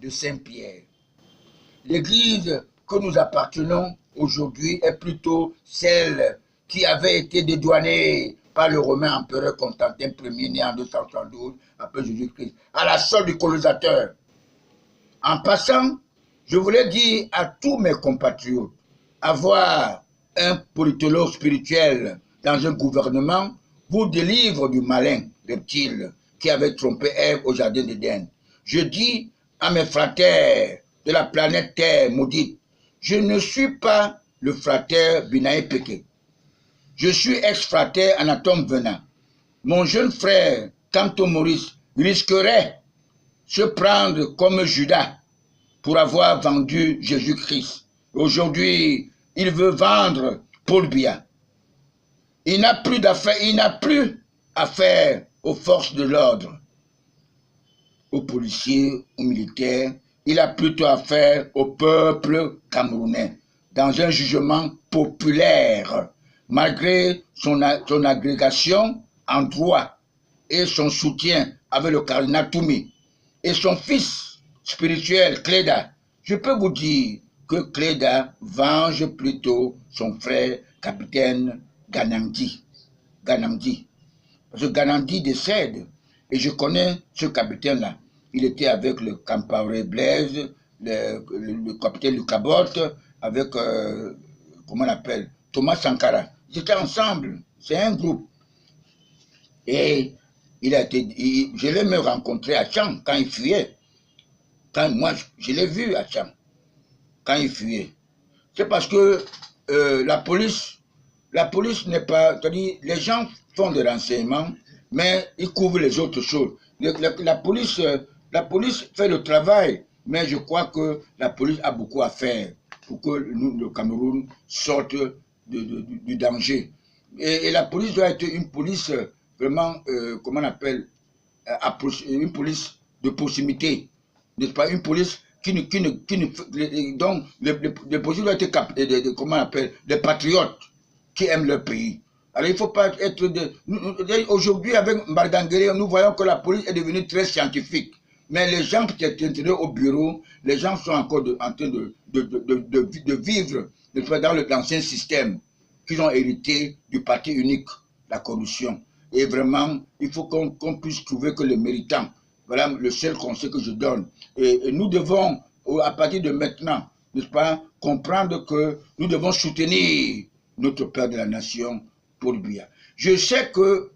de Saint-Pierre. L'église que nous appartenons aujourd'hui est plutôt celle qui avait été dédouanée par le romain empereur Constantin Ier, né en 272 après Jésus-Christ, à la solde du colonisateur. En passant, je voulais dire à tous mes compatriotes, avoir un politologue spirituel dans un gouvernement vous délivre du malin reptile qui avait trompé Ève au jardin d'Éden. Je dis à mes frères de la planète Terre maudite, je ne suis pas le frater Binaï Péké. Je suis ex-frater Anatome Venant. Mon jeune frère, Canto Maurice, risquerait se prendre comme Judas pour avoir vendu Jésus-Christ. Aujourd'hui, il veut vendre Paul Biya. Il n'a plus affaire aux forces de l'ordre, aux policiers, aux militaires. Il a plutôt affaire au peuple camerounais, dans un jugement populaire, malgré son agrégation en droit et son soutien avec le cardinal Toumi et son fils spirituel, Cléda. Je peux vous dire que Cléda venge plutôt son frère, capitaine Ganandi. Parce que Ganandi décède, et je connais ce capitaine-là. Il était avec le Campaoré Blaise, le capitaine Lucabot, avec, comment on l'appelle, Thomas Sankara. Ils étaient ensemble, c'est un groupe. Et je l'ai même rencontré à Tchang quand il fuyait. Moi, je l'ai vu à Tchang, quand il fuyait. C'est parce que la police n'est pas... C'est-à-dire, les gens font des renseignements, mais ils couvrent les autres choses. La police fait le travail, mais je crois que la police a beaucoup à faire pour que le Cameroun sorte du danger. Et la police doit être une police vraiment, comment on appelle, une police de proximité, n'est-ce pas, une police donc les policiers doivent être, comment on appelle, des patriotes qui aiment leur pays. Alors il ne faut pas être... Aujourd'hui, avec Mbargangere, nous voyons que la police est devenue très scientifique. Mais les gens qui étaient au bureau, les gens sont encore en train de vivre dans l'ancien système qu'ils ont hérité du parti unique, la corruption. Et vraiment, il faut qu'on puisse trouver que les méritants, voilà le seul conseil que je donne. Et nous devons, à partir de maintenant, n'est-ce pas, comprendre que nous devons soutenir notre père de la nation, Paul Biya. Je sais que,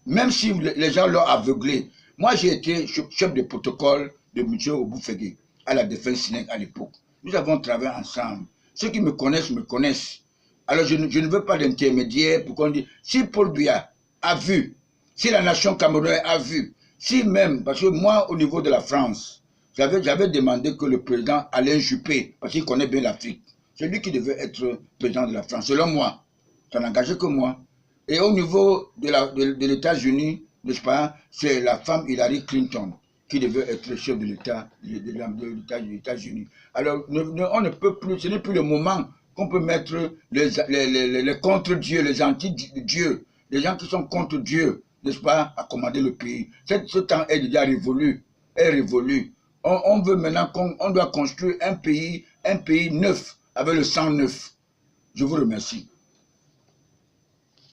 même si les gens l'ont aveuglé, moi j'ai été chef de protocole de M. Oboufégué à la défense Sénèque à l'époque. Nous avons travaillé ensemble. Ceux qui me connaissent, me connaissent. Alors je ne veux pas d'intermédiaire pour qu'on dise, si Paul Biya a vu, si la nation camerounaise a vu, si même, parce que moi au niveau de la France, j'avais demandé que le président Alain Juppé, parce qu'il connaît bien l'Afrique, c'est lui qui devait être président de la France, selon moi. Ça n'engage que moi. Et au niveau de l'États-Unis, n'est-ce pas, c'est la femme Hillary Clinton qui devait être le chef de l'État des États-Unis. Alors, on ne peut plus, ce n'est plus le moment qu'on peut mettre les contre-dieux, les anti-dieux, les gens qui sont contre Dieu, n'est-ce pas, à commander le pays. Ce temps est déjà révolu, On veut maintenant qu'on doit construire un pays neuf, avec le sang neuf. Je vous remercie.